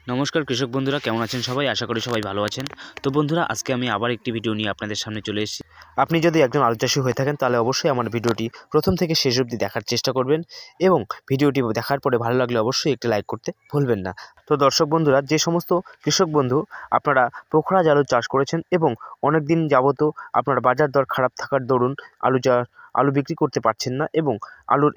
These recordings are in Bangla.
নমস্কার কৃষক বন্ধুরা, কেমন আছেন সবাই? আশা করি সবাই ভালো আছেন। তো বন্ধুরা, আজকে আমি আবার একটি ভিডিও নিয়ে আপনাদের সামনে চলে এসেছি। আপনি যদি একজন আলু চাষি হয়ে থাকেন তাহলে অবশ্যই আমার ভিডিওটি প্রথম থেকে শেষ অবধি দেখার চেষ্টা করবেন এবং ভিডিওটি দেখার পরে ভালো লাগলে অবশ্যই একটি লাইক করতে ভুলবেন না। তো দর্শক বন্ধুরা, যে সমস্ত কৃষক বন্ধু আপনারা পোখরাজ আলু চাষ করেছেন এবং অনেক দিন যাবতও আপনার বাজার দর খারাপ থাকার দরুন আলু বিক্রি করতে পারছেন না এবং আলুর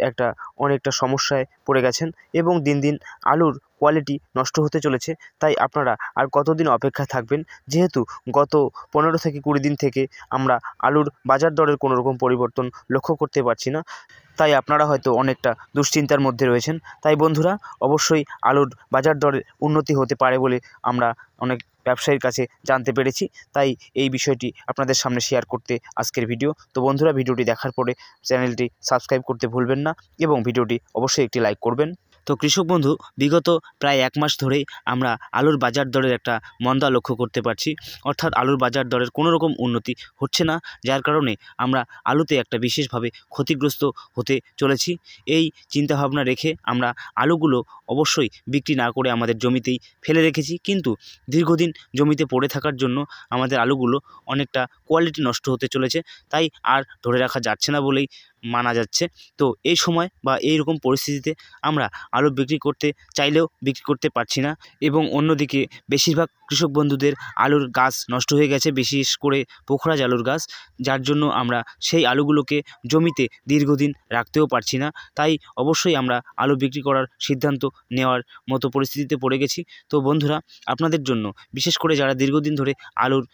অনেকটা সমস্যায় পড়ে গেছেন এবং দিন দিন আলুর কোয়ালিটি নষ্ট হতে চলেছে, তাই আপনারা আর কতদিন অপেক্ষায় থাকবেন? যেহেতু গত 15 থেকে 20 দিন থেকে আমরা আলুর বাজার দরের কোনো রকম পরিবর্তন লক্ষ্য করতে পারছি না, তাই আপনারা হয়তো অনেকটা দুশ্চিন্তার মধ্যে রয়েছেন। তাই বন্ধুরা, অবশ্যই আলুর বাজার দরের উন্নতি হতে পারে বলে আমরা অনেক ব্যবসায়ীর কাছে জানতে পেরেছি, তাই এই বিষয়টি আপনাদের সামনে শেয়ার করতে আজকের ভিডিও। তো বন্ধুরা, ভিডিওটি দেখার পরে চ্যানেলটি সাবস্ক্রাইব করতে ভুলবেন না এবং ভিডিওটি অবশ্যই একটি লাইক করবেন। তো কৃষক বন্ধু, বিগত প্রায় 1 মাস ধরেই আমরা আলুর বাজার দরের একটা মন্দা লক্ষ্য করতে পারছি, অর্থাৎ আলুর বাজার দরের কোনো রকম উন্নতি হচ্ছে না, যার কারণে আমরা আলুতে একটা বিশেষভাবে ক্ষতিগ্রস্ত হতে চলেছি। এই চিন্তাভাবনা রেখে আমরা আলুগুলো অবশ্যই বিক্রি না করে আমাদের জমিতেই ফেলে রেখেছি, কিন্তু দীর্ঘদিন জমিতে পড়ে থাকার জন্য আমাদের আলুগুলো অনেকটা কোয়ালিটি নষ্ট হতে চলেছে, তাই আর ধরে রাখা যাচ্ছে না বলেই মানা যাচ্ছে। তো এই সময় বা এই রকম পরিস্থিতিতে আমরা আলু বিক্রি করতে চাইলেও বিক্রি করতে পারছি না এবং অন্যদিকে বেশিরভাগ কৃষক বন্ধুদের আলুর গাছ নষ্ট হয়ে গেছে, বিশেষ করে পোখরাজ আলুর গাছ, যার জন্য আমরা সেই আলুগুলোকে জমিতে দীর্ঘদিন রাখতেও পারছি না। তাই অবশ্যই আমরা আলু বিক্রি করার সিদ্ধান্ত নেওয়ার মতো পরিস্থিতিতে পড়ে গেছি। তো বন্ধুরা, আপনাদের জন্য, বিশেষ করে যারা দীর্ঘদিন ধরে আলুর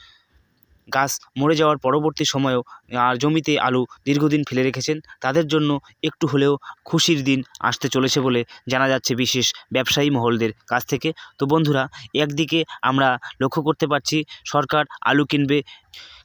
গাছ মরে যাওয়ার পরবর্তী সময়েও আর জমিতে আলু দীর্ঘদিন ফেলে রেখেছেন, তাদের জন্য একটু হলেও খুশির দিন আসতে চলেছে বলে জানা যাচ্ছে বিশেষ ব্যবসায়ী মহলদের কাছ থেকে। তো বন্ধুরা, একদিকে আমরা লক্ষ্য করতে পারছি সরকার আলু কিনবে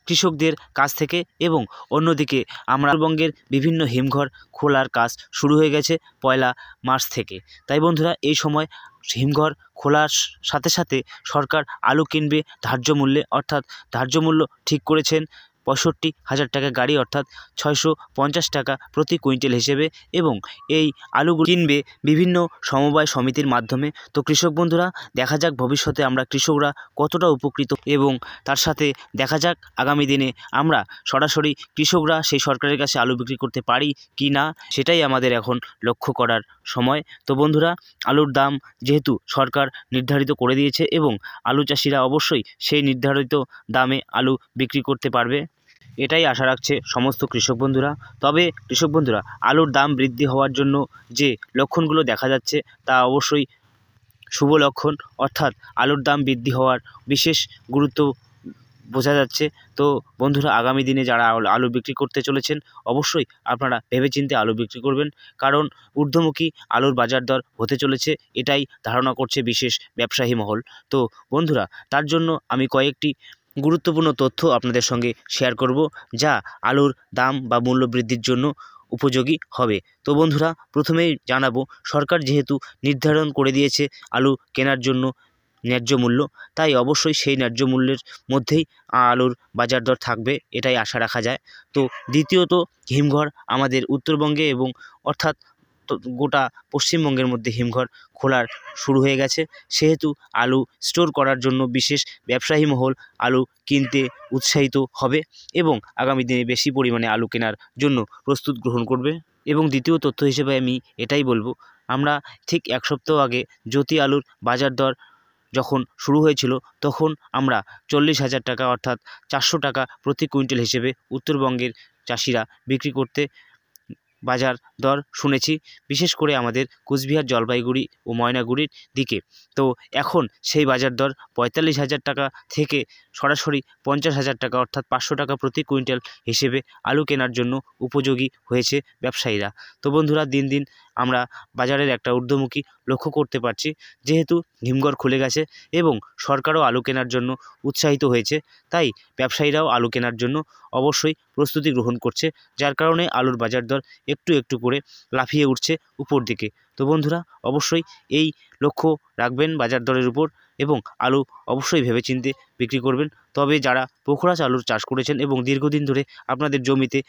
কৃষকদের কাছ থেকে এবং অন্যদিকে আমরা উত্তরবঙ্গের বিভিন্ন হিমঘর খোলার কাজ শুরু হয়ে গেছে 1 মার্চ থেকে। তাই বন্ধুরা, এই সময় হিমঘর খোলার সাথে সাথে সরকার আলু কিনবে ধার্য মূল্যে, অর্থাৎ ধার্য মূল্য ঠিক করেছেন 65,000 টাকা গাড়ি, অর্থাৎ 650 টাকা প্রতি কুইন্টাল হিসেবে, এবং এই আলুগুলো কিনবে বিভিন্ন সমবায় সমিতির মাধ্যমে। তো কৃষক বন্ধুরা, দেখা যাক ভবিষ্যতে আমরা কৃষকরা কতটা উপকৃত এবং তার সাথে দেখা যাক আগামী দিনে আমরা সরাসরি কৃষকরা সেই সরকারের কাছে আলু বিক্রি করতে পারি কি না, সেটাই আমাদের এখন লক্ষ্য করার সময়। তো বন্ধুরা, আলুর দাম যেহেতু সরকার নির্ধারিত করে দিয়েছে এবং আলু চাষিরা অবশ্যই সেই নির্ধারিত দামে আলু বিক্রি করতে পারবে, এটাই আশা রাখছে সমস্ত কৃষক বন্ধুরা। তবে কৃষক বন্ধুরা, আলুর দাম বৃদ্ধি হওয়ার জন্য যে লক্ষণগুলো দেখা যাচ্ছে তা অবশ্যই শুভ লক্ষণ, অর্থাৎ আলুর দাম বৃদ্ধি হওয়ার বিশেষ গুরুত্ব বোঝা যাচ্ছে। তো বন্ধুরা, আগামী দিনে যারা আলু বিক্রি করতে চলেছেন অবশ্যই আপনারা ভেবেচিন্তে আলু বিক্রি করবেন, কারণ ঊর্ধ্বমুখী আলুর বাজার দর হতে চলেছে, এটাই ধারণা করছে বিশেষ ব্যবসায়ী মহল। তো বন্ধুরা, তার জন্য আমি কয়েকটি গুরুত্বপূর্ণ তথ্য আপনাদের সঙ্গে শেয়ার করব, যা আলুর দাম বা মূল্য বৃদ্ধির জন্য উপযোগী হবে। তো বন্ধুরা, প্রথমেই জানাবো, সরকার যেহেতু নির্ধারণ করে দিয়েছে আলু কেনার জন্য ন্যায্য মূল্য, তাই অবশ্যই সেই ন্যায্য মূল্যের মধ্যেই আলুর বাজার দর থাকবে, এটাই আশা রাখা যায়। তো দ্বিতীয়ত, হিমঘর আমাদের উত্তরবঙ্গে এবং অর্থাৎ গোটা পশ্চিমবঙ্গের মধ্যে হিমঘর খোলার শুরু হয়ে গেছে, সেহেতু আলু স্টোর করার জন্য বিশেষ ব্যবসায়ী মহল আলু কিনতে উৎসাহিত হবে এবং আগামী দিনে বেশি পরিমাণে আলু কেনার জন্য প্রস্তুত গ্রহণ করবে। এবং দ্বিতীয় তথ্য হিসেবে আমি এটাই বলবো, আমরা ঠিক 1 সপ্তাহ আগে জ্যোতি আলুর বাজার দর যখন শুরু হয়েছিল, তখন আমরা 40,000 টাকা অর্থাৎ 400 টাকা প্রতি কুইন্টাল হিসেবে উত্তরবঙ্গের চাষিরা বিক্রি করতে বাজার দর শুনেছি, বিশেষ করে আমাদের কুচবিহার, জলপাইগুড়ি ও ময়নাগুড়ির দিকে। তো এখন সেই বাজার দর 45,000 টাকা থেকে সরাসরি 50,000 টাকা অর্থাৎ 500 টাকা প্রতি কুইন্টাল হিসেবে আলু কেনার জন্য উপযোগী হয়েছে ব্যবসায়ীরা। তো বন্ধুরা, দিন দিন আমরা বাজারের একটা ঊর্ধ্বমুখী লক্ষ্য করতে পারছি, যেহেতু হিমঘর খুলে গেছে এবং সরকারও আলু কেনার জন্য উৎসাহিত হয়েছে, তাই ব্যবসায়ীরাও আলু কেনার জন্য অবশ্যই প্রস্তুতি গ্রহণ করছে, যার কারণে আলুর বাজার দর একটু একটু করে লাফিয়ে উঠছে উপর দিকে। তো বন্ধুরা অবশ্যই এই লক্ষ্য রাখবেন বাজার দরের উপর এবং আলু অবশ্যই ভেবেচিন্তে বিক্রি করবেন। তবে যারা পোখরাজ আলুর চাষ করেছেন এবং দীর্ঘদিন ধরে আপনাদের জমিতে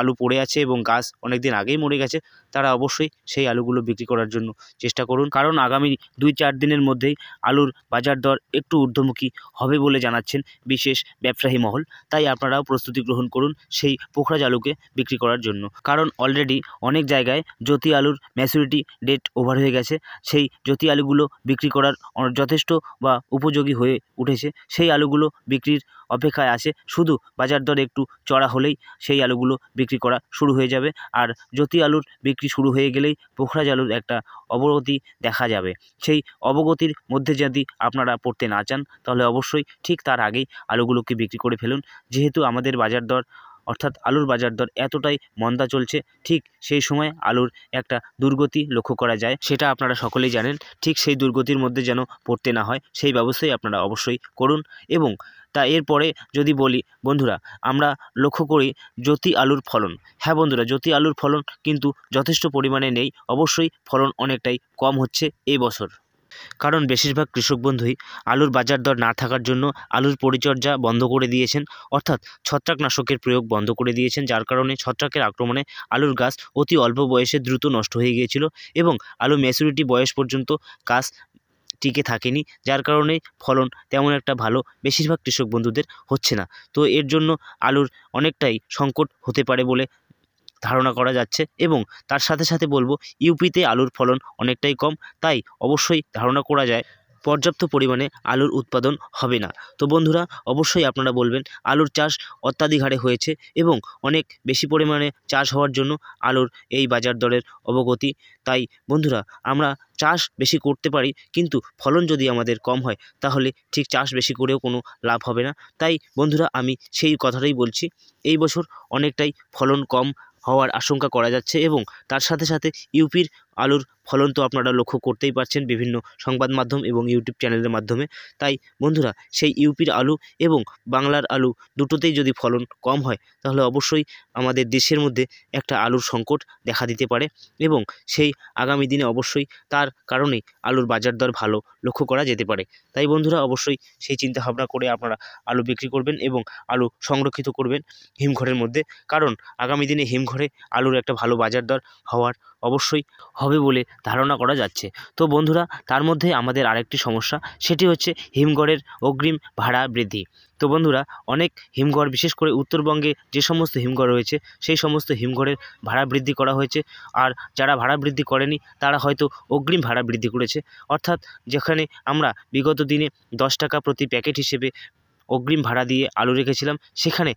আলু পড়ে আছে এবং গাছ অনেক দিন আগেই মরে গেছে, তারা অবশ্যই সেই আলুগুলো বিক্রি করার জন্য চেষ্টা করুন, কারণ আগামী 2-4 দিনের মধ্যেই আলুর বাজার দর একটু ঊর্ধ্বমুখী হবে বলে জানাচ্ছেন বিশেষ ব্যবসায়ী মহল। তাই আপনারাও প্রস্তুতি গ্রহণ করুন সেই পোখরাজ আলুকে বিক্রি করার জন্য, কারণ অলরেডি অনেক জায়গায় জ্যোতি আলুর ম্যাচুরিটি ডেট ওভার হয়ে গেছে। সেই জ্যোতি আলুগুলো বিক্রি করার যথেষ্ট বা উপযোগী হয়ে উঠেছে। সেই আলুগুলো বিক্রির অপেক্ষায় আছে, শুধু বাজার দর একটু চড়া হলেই সেই আলুগুলো বিক্রি করা শুরু হয়ে যাবে। আর জ্যোতি আলুর বিক্রি শুরু হয়ে গেলেই পোখরাজ আলুর একটা অবগতি দেখা যাবে। সেই অবগতির মধ্যে যদি আপনারা পড়তে না চান, তাহলে অবশ্যই ঠিক তার আগেই আলুগুলোকে বিক্রি করে ফেলুন। যেহেতু আমাদের বাজার দর অর্থাৎ আলুর বাজার দর এতটাই মন্দা চলছে, ঠিক সেই সময় আলুর একটা দুর্গতি লক্ষ্য করা যায়, সেটা আপনারা সকলেই জানেন। ঠিক সেই দুর্গতির মধ্যে যেন পড়তে না হয়, সেই ব্যবস্থাই আপনারা অবশ্যই করুন। এবং এরপরে যদি বলি বন্ধুরা, আমরা লক্ষ্য করি জ্যোতি আলুর ফলন। হ্যাঁ বন্ধুরা, জ্যোতি আলুর ফলন কিন্তু যথেষ্ট পরিমাণে নেই, অবশ্যই ফলন অনেকটাই কম হচ্ছে এই বছর, কারণ বেশিরভাগ কৃষক বন্ধুই আলুর বাজার দর না থাকার জন্য আলুর পরিচর্যা বন্ধ করে দিয়েছেন, অর্থাৎ ছত্রাকনাশকের প্রয়োগ বন্ধ করে দিয়েছেন। যার কারণে ছত্রাকের আক্রমণে আলুর গাছ অতি অল্প বয়সে দ্রুত নষ্ট হয়ে গিয়েছিল এবং আলু ম্যাচুরিটি বয়স পর্যন্ত গাছ টিকে থাকেনি, যার কারণে ফলন তেমন একটা ভালো বেশিরভাগ কৃষক বন্ধুদের হচ্ছে না। তো এর জন্য আলুর অনেকটাই সংকট হতে পারে বলে ধারণা করা যাচ্ছে। এবং তার সাথে সাথে বলবো ইউপিতে আলুর ফলন অনেকটাই কম, তাই অবশ্যই ধারণা করা যায় পর্যাপ্ত পরিমাণে আলুর উৎপাদন হবে না। তো বন্ধুরা অবশ্যই আপনারা বলবেন আলুর চাষ অত্যাধিক হারে হয়েছে এবং অনেক বেশি পরিমাণে চাষ হওয়ার জন্য আলুর এই বাজার দরের অবগতি। তাই বন্ধুরা আমরা চাষ বেশি করতে পারি, কিন্তু ফলন যদি আমাদের কম হয় তাহলে ঠিক চাষ বেশি করেও কোনো লাভ হবে না। তাই বন্ধুরা আমি সেই কথাটাই বলছি, এই বছর অনেকটাই ফলন কম হওয়ার আশঙ্কা করা যাচ্ছে। এবং তার সাথে সাথে ইউপির আলুর ফলন তো আপনারা লক্ষ্য করতেই পারছেন বিভিন্ন সংবাদ মাধ্যম এবং ইউটিউব চ্যানেলের মাধ্যমে। তাই বন্ধুরা সেই ইউপির আলু এবং বাংলার আলু দুটোতেই যদি ফলন কম হয়, তাহলে অবশ্যই আমাদের দেশের মধ্যে একটা আলুর সংকট দেখা দিতে পারে এবং সেই আগামী দিনে অবশ্যই তার কারণেই আলুর বাজার দর ভালো লক্ষ্য করা যেতে পারে। তাই বন্ধুরা অবশ্যই সেই চিন্তা ভাবনা করে আপনারা আলু বিক্রি করবেন এবং আলু সংরক্ষিত করবেন হিমঘরের মধ্যে, কারণ আগামী দিনে হিমঘরে আলুর একটা ভালো বাজার দর হওয়ার অবশ্যই হবে বলে ধারণা করা যাচ্ছে। তো বন্ধুরা তার মধ্যে আমাদের আরেকটি সমস্যা, সেটি হচ্ছে হিমঘরের অগ্রিম ভাড়া বৃদ্ধি। তো বন্ধুরা অনেক হিমঘর, বিশেষ করে উত্তরবঙ্গে যে সমস্ত হিমঘর রয়েছে সেই সমস্ত হিমঘরের ভাড়া বৃদ্ধি করা হয়েছে। আর যারা ভাড়া বৃদ্ধি করেনি তারা হয়তো অগ্রিম ভাড়া বৃদ্ধি করেছে, অর্থাৎ যেখানে আমরা বিগত দিনে 10 টাকা প্রতি প্যাকেট হিসেবে অগ্রিম ভাড়া দিয়ে আলু রেখেছিলাম, সেখানে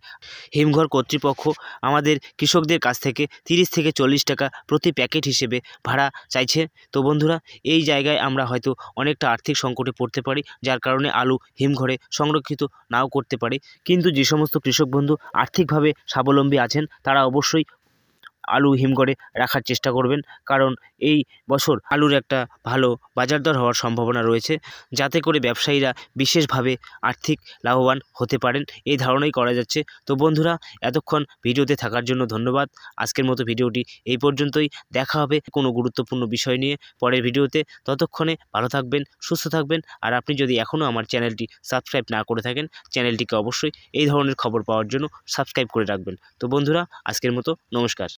হিমঘর কর্তৃপক্ষ আমাদের কৃষকদের কাছ থেকে 30 থেকে 40 টাকা প্রতি প্যাকেট হিসেবে ভাড়া চাইছে। তো বন্ধুরা এই জায়গায় আমরা হয়তো অনেকটা আর্থিক সংকটে পড়তে পারি, যার কারণে আলু হিমঘরে সংরক্ষিত নাও করতে পারি। কিন্তু যে সমস্ত কৃষক বন্ধু আর্থিকভাবে স্বাবলম্বী আছেন তারা অবশ্যই আলু হিমঘরে রাখার চেষ্টা করবেন, কারণ এই বছর আলুর একটা ভালো বাজার দর হওয়ার সম্ভাবনা রয়েছে, যাতে করে ব্যবসায়ীরা বিশেষভাবে আর্থিক লাভবান হতে পারেন, এই ধারণাই করা যাচ্ছে। তো বন্ধুরা এতক্ষণ ভিডিওতে থাকার জন্য ধন্যবাদ। আজকের মতো ভিডিওটি এই পর্যন্তই, দেখা হবে কোনো গুরুত্বপূর্ণ বিষয় নিয়ে পরের ভিডিওতে। ততক্ষণে ভালো থাকবেন, সুস্থ থাকবেন। আর আপনি যদি এখনও আমার চ্যানেলটি সাবস্ক্রাইব না করে থাকেন, চ্যানেলটিকে অবশ্যই এই ধরনের খবর পাওয়ার জন্য সাবস্ক্রাইব করে রাখবেন। তো বন্ধুরা আজকের মতো নমস্কার।